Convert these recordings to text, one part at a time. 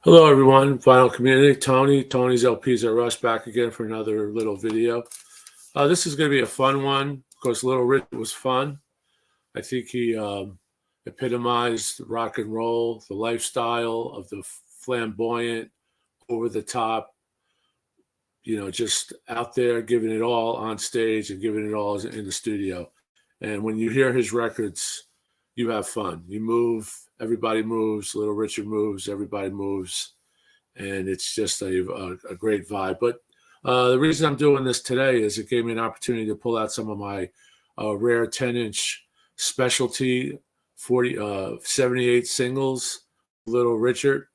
Hello, everyone. Vinyl community. Tony's LPs are Rush back again for another little video. This is going to be a fun one because Little Richard was fun. I think he epitomized rock and roll, the lifestyle of the flamboyant, over the top, just out there giving it all on stage and giving it all in the studio. And when you hear his records, you have fun. You move, everybody moves, Little Richard moves, everybody moves, and it's just a great vibe. But the reason I'm doing this today is it gave me an opportunity to pull out some of my rare 10-inch specialty 78 singles, Little Richard,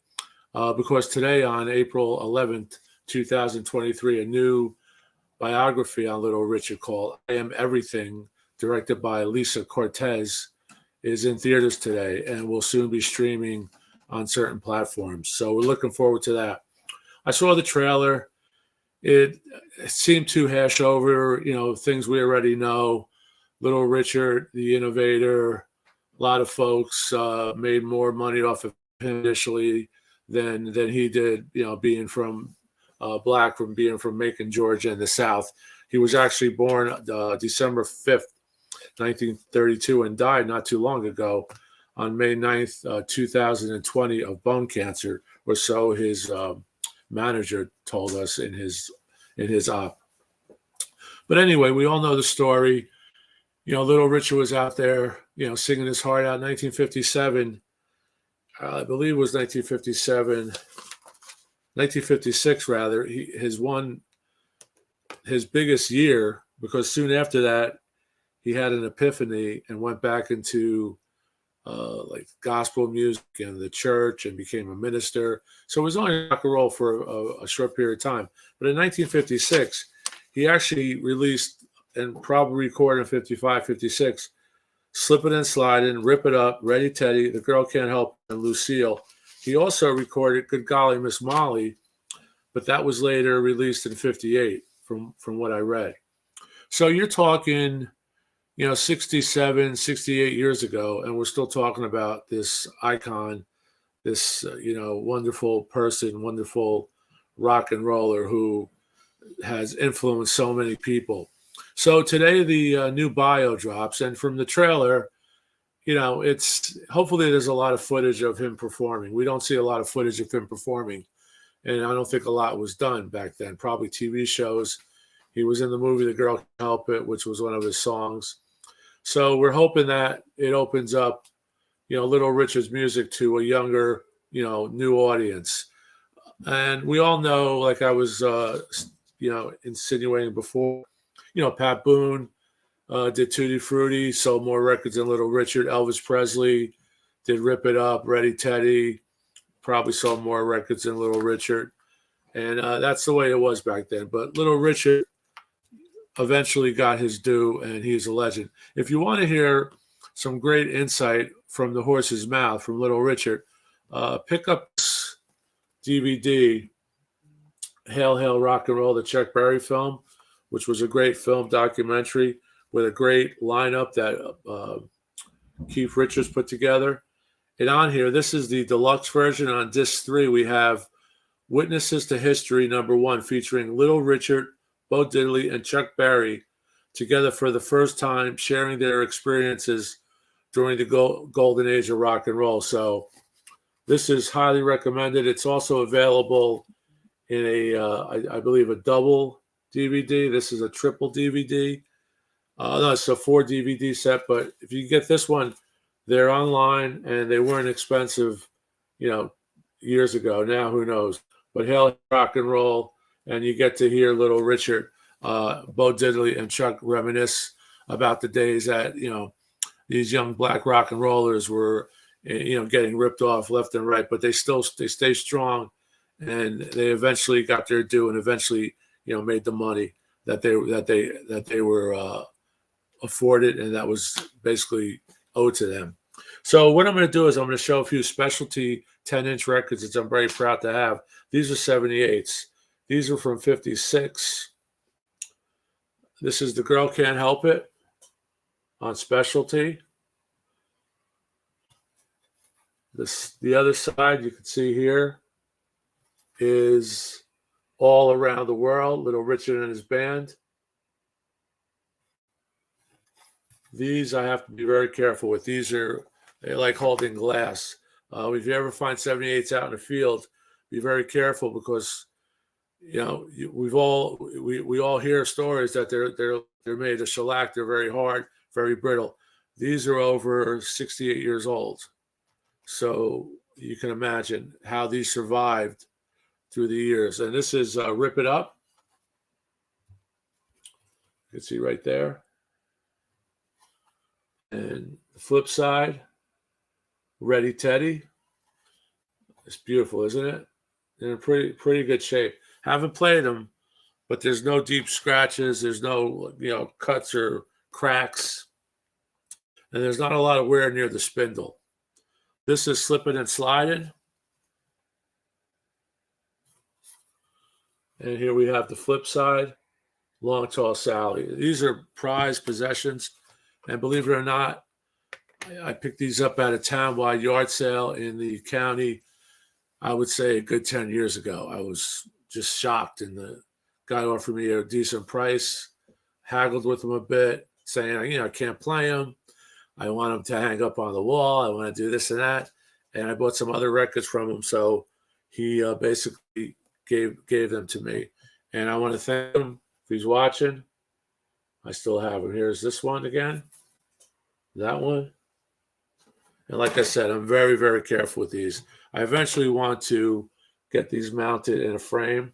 because today on April 11th, 2023, a new biography on Little Richard called I Am Everything, directed by Lisa Cortez, is in theaters today and will soon be streaming on certain platforms. So we're looking forward to that. I saw the trailer. It seemed to hash over, things we already know. Little Richard, the innovator, a lot of folks made more money off of him initially than he did, being from black, from being from Macon, Georgia in the South. He was actually born December 5th, 1932, and died not too long ago on May 9th, 2020 of bone cancer, or so his manager told us in his op. But anyway, we all know the story. Little Richard was out there, singing his heart out. 1957, I believe it was 1956 rather. His biggest year, because soon after that, he had an epiphany and went back into like gospel music and the church and became a minister. So it was only rock and roll for a short period of time. But in 1956, he actually released and probably recorded in 55, 56, Slippin' and Slidin', Rip It Up, Ready Teddy, The Girl Can't Help, and Lucille. He also recorded Good Golly Miss Molly, but that was later released in 58 from what I read. So you're talking 67, 68 years ago, and we're still talking about this icon, this, wonderful person, wonderful rock and roller who has influenced so many people. So today the new bio drops, and from the trailer, it's hopefully there's a lot of footage of him performing. We don't see a lot of footage of him performing, and I don't think a lot was done back then. Probably TV shows. He was in the movie The Girl Can't Help It, which was one of his songs. So we're hoping that it opens up, Little Richard's music to a younger, new audience. And we all know, like I was, insinuating before, Pat Boone did Tutti Frutti, sold more records than Little Richard. Elvis Presley did Rip It Up, Ready Teddy, probably sold more records than Little Richard. And that's the way it was back then. But Little Richard eventually got his due, and he's a legend. If you want to hear some great insight from the horse's mouth from Little Richard, pick up this DVD, Hail, Hail, Rock and Roll, the Chuck Berry film, which was a great film documentary with a great lineup that Keith Richards put together. And on here, this is the deluxe version. On disc 3, we have Witnesses to History #1, featuring Little Richard, Bo Diddley, and Chuck Berry together for the first time, sharing their experiences during the golden age of rock and roll. So this is highly recommended. It's also available in I believe, a double DVD. This is a triple DVD. No, it's a 4 DVD set, but if you get this one, they're online and they weren't expensive, years ago. Now, who knows? But Hail Rock and Roll, and you get to hear Little Richard, Bo Diddley, and Chuck reminisce about the days that, these young black rock and rollers were, getting ripped off left and right, but they stay strong, and they eventually got their due, and eventually, made the money that they were afforded, and that was basically owed to them. So what I'm going to do is I'm going to show a few specialty 10-inch records that I'm very proud to have. These are 78's. These are from 56. This is The Girl Can't Help It on specialty. The other side you can see here is All Around the World, Little Richard and his band. These I have to be very careful with. They're like holding glass. If you ever find 78's out in the field, be very careful because we all hear stories that they're made of shellac. They're very hard, very brittle. These are over 68 years old, so you can imagine how these survived through the years. And this is Rip It Up. You can see right there. And the flip side, Ready Teddy. It's beautiful, isn't it? They're in pretty good shape. Haven't played them, but there's no deep scratches. There's no cuts or cracks, and there's not a lot of wear near the spindle. This is Slipping and Sliding. And here we have the flip side, Long Tall Sally. These are prized possessions. And believe it or not, I picked these up at a town-wide yard sale in the county, I would say a good 10 years ago. I was just shocked, and the guy offered me a decent price, haggled with him a bit, saying, I can't play them. I want them to hang up on the wall. I want to do this and that. And I bought some other records from him, so he basically gave them to me. And I want to thank him if he's watching. I still have them. Here's this one again. That one. And like I said, I'm very, very careful with these. I eventually want to get these mounted in a frame,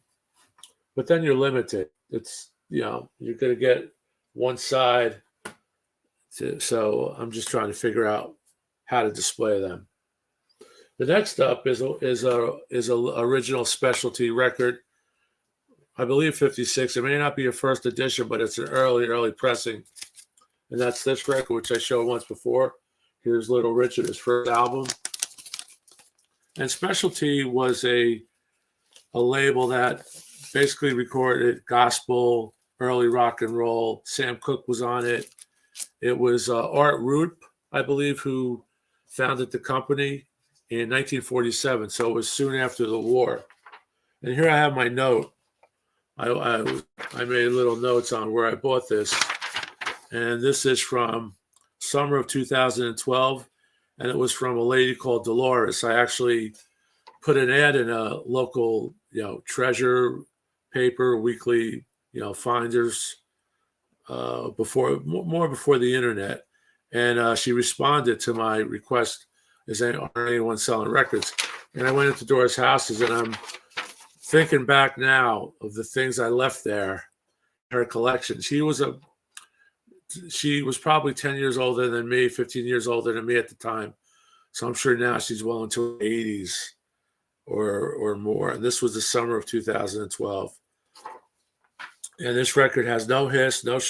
but then you're limited. It's, you're going to get one side. So I'm just trying to figure out how to display them. The next up is a original specialty record. I believe 56. It may not be a first edition, but it's an early pressing. And that's this record, which I showed once before. Here's Little Richard, his first album. And Specialty was a label that basically recorded gospel, early rock and roll. Sam Cooke was on it. It was Art Root, I believe, who founded the company in 1947. So it was soon after the war. And here I have my note. I made little notes on where I bought this. And this is from summer of 2012. And it was from a lady called Dolores. I actually put an ad in a local, treasure paper, weekly, finders, before the internet. And she responded to my request, is anyone selling records? And I went into Dora's houses, and I'm thinking back now of the things I left there, her collection. She was probably 10 years older than me, 15 years older than me at the time. So I'm sure now she's well into her 80s or more. And this was the summer of 2012. And this record has no hiss, no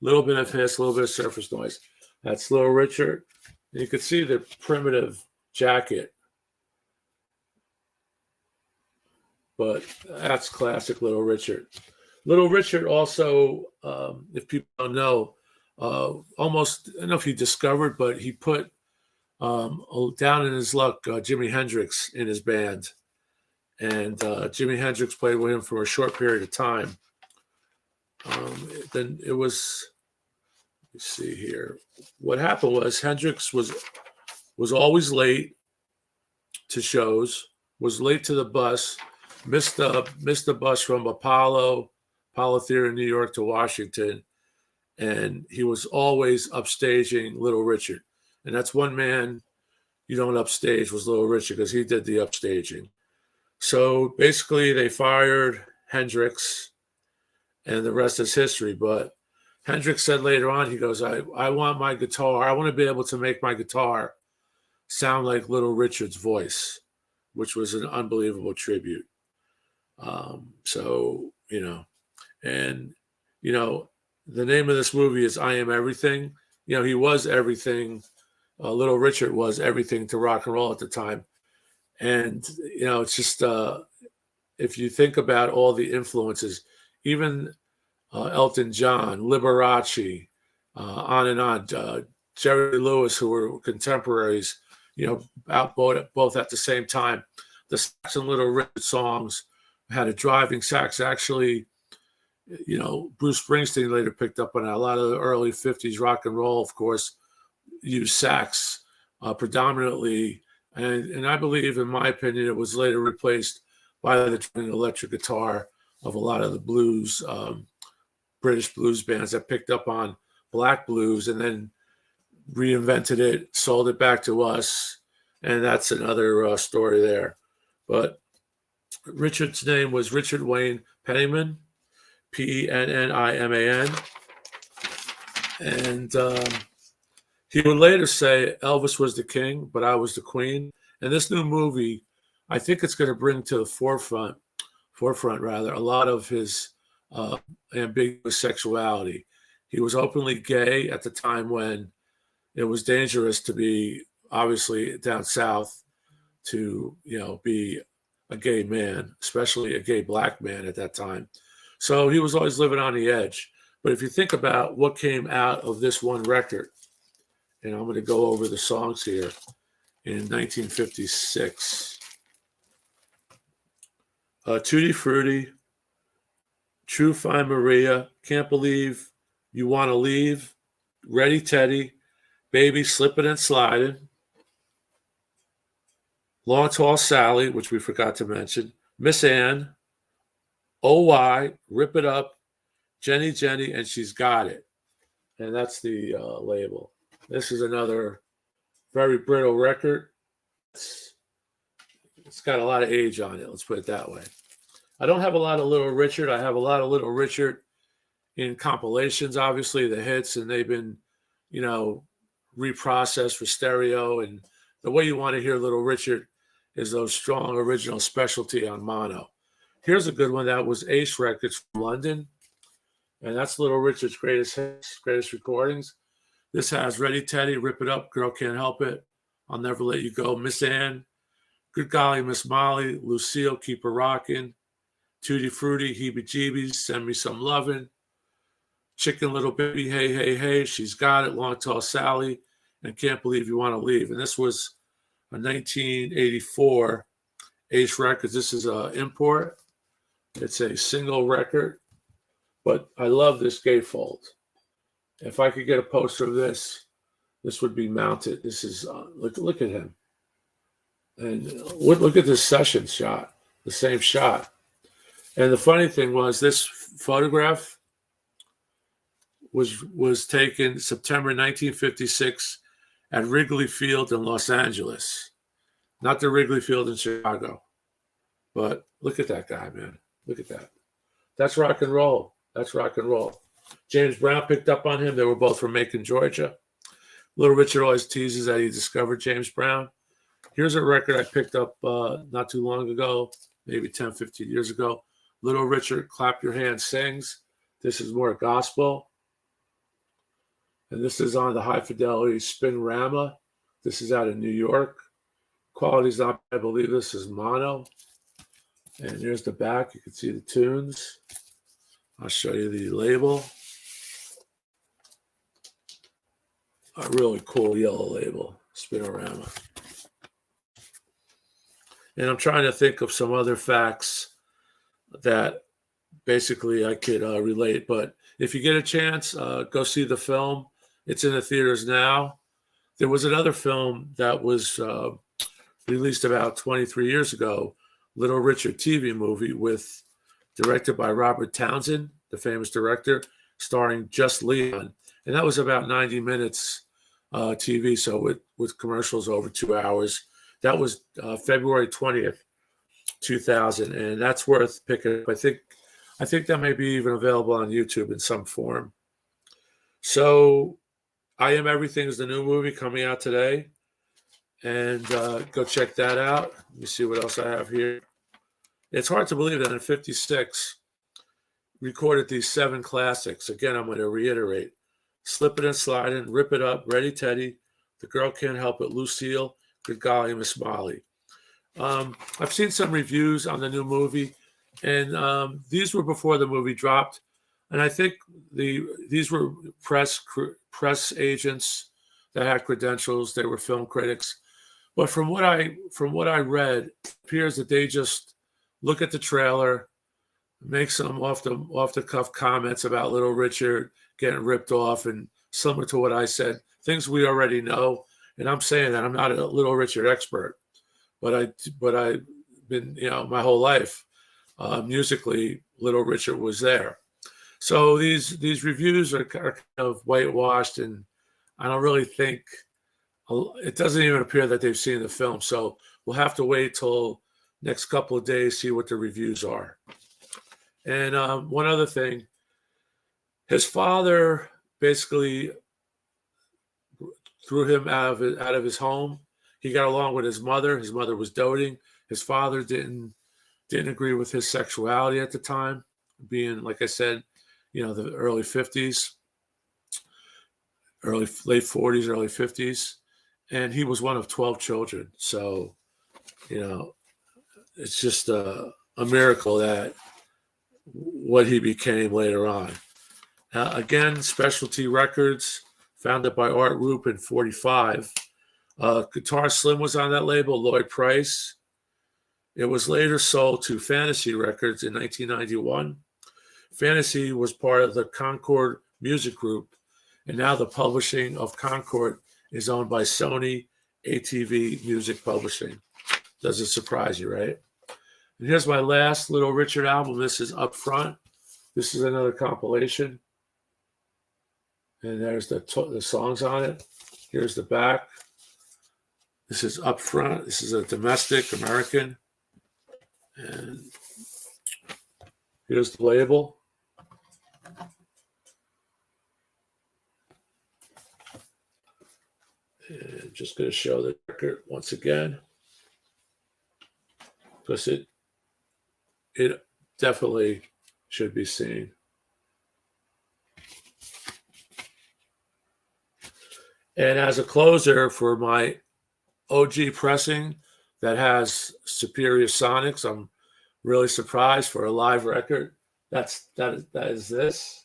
little bit of hiss, a little bit of surface noise. That's Little Richard. And you can see the primitive jacket. But that's classic Little Richard. Little Richard also, if people don't know, almost, I don't know if he discovered, but he put down in his luck Jimi Hendrix in his band. And Jimi Hendrix played with him for a short period of time. Then it was, let me see here. What happened was Hendrix was always late to shows, was late to the bus, missed the bus from Apollo Theater in New York to Washington, and he was always upstaging Little Richard. And that's one man you don't upstage was Little Richard, because he did the upstaging. So basically they fired Hendrix, and the rest is history. But Hendrix said later on, he goes, I want my guitar, I want to be able to make my guitar sound like Little Richard's voice, which was an unbelievable tribute. The name of this movie is I Am Everything. He was everything. Little Richard was everything to rock and roll at the time. And, it's just, if you think about all the influences, even Elton John, Liberace, on and on, Jerry Lewis, who were contemporaries, out both at the same time. The Saxon Little Richard songs had a driving sax. Actually, Bruce Springsteen later picked up on it. A lot of the early 50s rock and roll, of course, used sax predominantly. And I believe, in my opinion, it was later replaced by the electric guitar of a lot of the blues, British blues bands that picked up on black blues and then reinvented it, sold it back to us. And that's another story there. But Richard's name was Richard Wayne Penniman, Penniman. And he would later say Elvis was the king, but I was the queen. And this new movie, I think it's going to bring to the forefront a lot of his ambiguous sexuality. He was openly gay at the time when it was dangerous to be, obviously, down south to, be a gay man, especially a gay black man at that time. So he was always living on the edge. But if you think about what came out of this one record, and I'm going to go over the songs here, in 1956. Tutti Frutti, True Fine Maria, Can't Believe You Want to Leave, Ready Teddy, Baby Slippin' and Slidin', Long Tall Sally, which we forgot to mention, Miss Ann, OY, Rip It Up, Jenny Jenny, and She's Got It. And that's the label. This is another very brittle record. It's got a lot of age on it, let's put it that way. I don't have a lot of Little Richard. I have a lot of Little Richard in compilations, obviously, the hits, and they've been, reprocessed for stereo. And the way you want to hear Little Richard is those strong original specialty on mono. Here's a good one that was Ace Records from London, and that's Little Richard's greatest hits, greatest recordings. This has Ready Teddy, Rip It Up, Girl Can't Help It, I'll Never Let You Go, Miss Ann, Good Golly Miss Molly, Lucille, Keep Her Rockin', Tutti Frutti, Heebie Jeebies, Send Me Some Lovin', Chicken Little Baby, Hey, Hey, Hey, She's Got It, Long Tall Sally, and Can't Believe You Want to Leave. And this was a 1984 Ace Records. This is an import. It's a single record, but I love this gatefold. If I could get a poster of this would be mounted. This is, look at him. And look at this session shot, the same shot. And the funny thing was, this photograph was taken September 1956 at Wrigley Field in Los Angeles. Not the Wrigley Field in Chicago. But look at that guy, man. Look at that. That's rock and roll. That's rock and roll. James Brown picked up on him. They were both from Macon, Georgia. Little Richard always teases that he discovered James Brown. Here's a record I picked up not too long ago, maybe 10, 15 years ago. Little Richard, Clap Your Hands Sings. This is more gospel. And this is on the high fidelity Spinrama. This is out of New York. Quality's not, I believe this is mono. And here's the back. You can see the tunes. I'll show you the label. A really cool yellow label, Spinorama. And I'm trying to think of some other facts that basically I could relate. But if you get a chance, go see the film. It's in the theaters now. There was another film that was released about 23 years ago, Little Richard TV movie directed by Robert Townsend, the famous director, starring Just Leon. And that was about 90 minutes TV, so with commercials over 2 hours. That was February 20th, 2000, and that's worth picking up. I think that may be even available on YouTube in some form. So I Am Everything is the new movie coming out today, and go check that out. Let me see what else I have here. It's hard to believe that in 56, recorded these 7 classics. Again, I'm going to reiterate. Slip It and Slidin', Rip It Up, Ready Teddy, The Girl Can't Help It, Lucille, Good Golly Miss Molly. I've seen some reviews on the new movie, and these were before the movie dropped. And I think these were press agents that had credentials. They were film critics. But from what I read, it appears that they just look at the trailer, make some off the cuff comments about Little Richard getting ripped off, and similar to what I said, things we already know. And I'm saying that I'm not a Little Richard expert, but I've been, my whole life musically, Little Richard was there. So these reviews are kind of whitewashed, and I don't really think it doesn't even appear that they've seen the film. So we'll have to wait till next couple of days, see what the reviews are. And one other thing, his father basically threw him out of his home. He got along with his mother. His mother was doting. His father didn't agree with his sexuality at the time, being, like I said, the early 50s, late 40s, early 50s. And he was one of 12 children. So, it's just a miracle that what he became later on. Again, Specialty Records, founded by Art Roop in 1945. Guitar Slim was on that label, Lloyd Price. It was later sold to Fantasy Records in 1991. Fantasy was part of the Concord Music Group, and now the publishing of Concord is owned by Sony ATV Music Publishing. Doesn't surprise you, right? And here's my last Little Richard album. This is Up Front. This is another compilation. And there's the songs on it. Here's the back. This is Up Front. This is a domestic American. And here's the label. And I'm just going to show the record once again, because it definitely should be seen. And as a closer for my OG pressing that has superior sonics, I'm really surprised for a live record. That is this,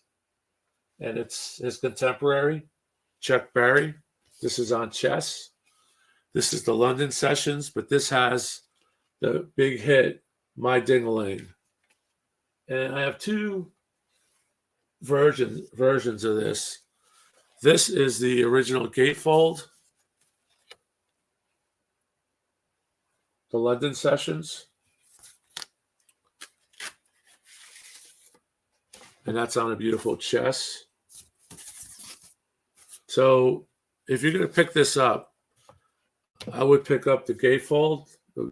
and it's his contemporary, Chuck Berry. This is on Chess. This is the London sessions, but this has the big hit, My Ding-a-Ling. And I have two versions of this. This is the original gatefold, the London sessions. And that's on a beautiful chess. So if you're going to pick this up, I would pick up the gatefold,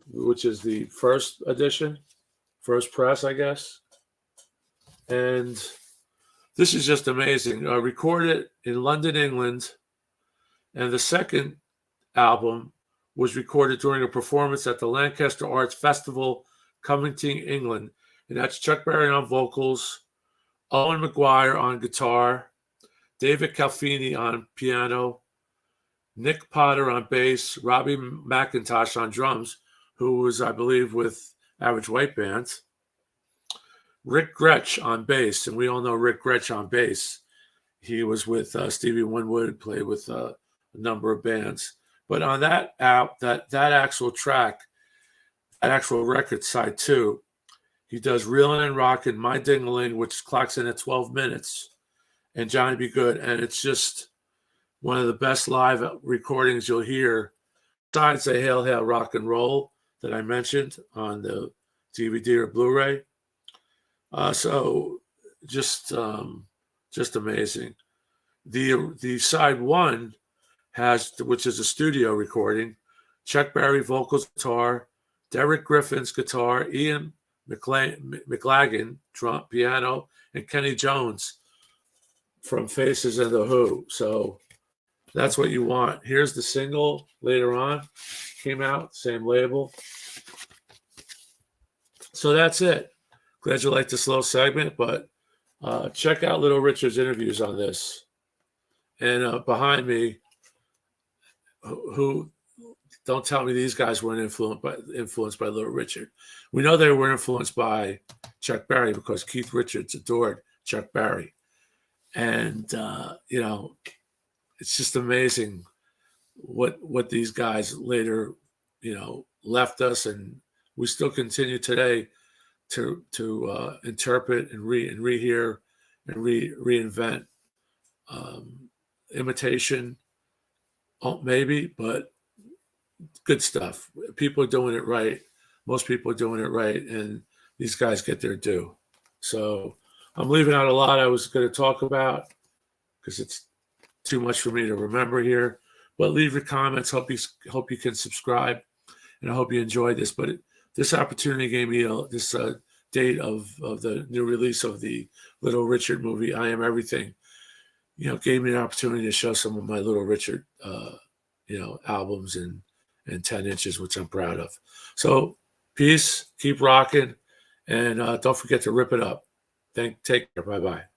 which is the first edition, first press, I guess. And this is just amazing. Recorded in London, England. And the second album was recorded during a performance at the Lancaster Arts Festival, Covington, England. And that's Chuck Berry on vocals, Owen McGuire on guitar, David Calfini on piano, Nick Potter on bass, Robbie McIntosh on drums, who was, I believe, with Average White Band, Rick Gretsch on bass, and we all know Rick Gretsch on bass. He was with Stevie Winwood, played with a number of bands. But on that actual track, that actual record, side 2, he does Reelin' and Rockin', My Ding-a-Ling, which clocks in at 12 minutes, and Johnny Be Good. And it's just one of the best live recordings you'll hear, besides the Hail Hail Rock and Roll that I mentioned on the DVD or Blu-ray. So just amazing. The side 1 has, which is a studio recording, Chuck Berry vocals, guitar, Derek Griffin's guitar, Ian McLagan drum, piano, and Kenny Jones from Faces and the Who. So that's what you want. Here's the single later on, came out, same label. So that's it. Glad you liked this little segment, but check out Little Richard's interviews on this. And behind me, who don't tell me these guys weren't influenced by Little Richard. We know they were influenced by Chuck Berry because Keith Richards adored Chuck Berry. And, it's just amazing what these guys later, left us. And we still continue today interpret and rehear and reinvent. Imitation, maybe, but good stuff. People are doing it right. Most people are doing it right, and these guys get their due. So I'm leaving out a lot I was going to talk about because it's too much for me to remember here. But leave your comments. Hope you can subscribe, and I hope you enjoyed this. But this opportunity gave me this date of the new release of the Little Richard movie, I Am Everything. Gave me an opportunity to show some of my Little Richard, albums and 10 inches, which I'm proud of. So peace, keep rocking, and don't forget to rip it up. Take care. Bye-bye.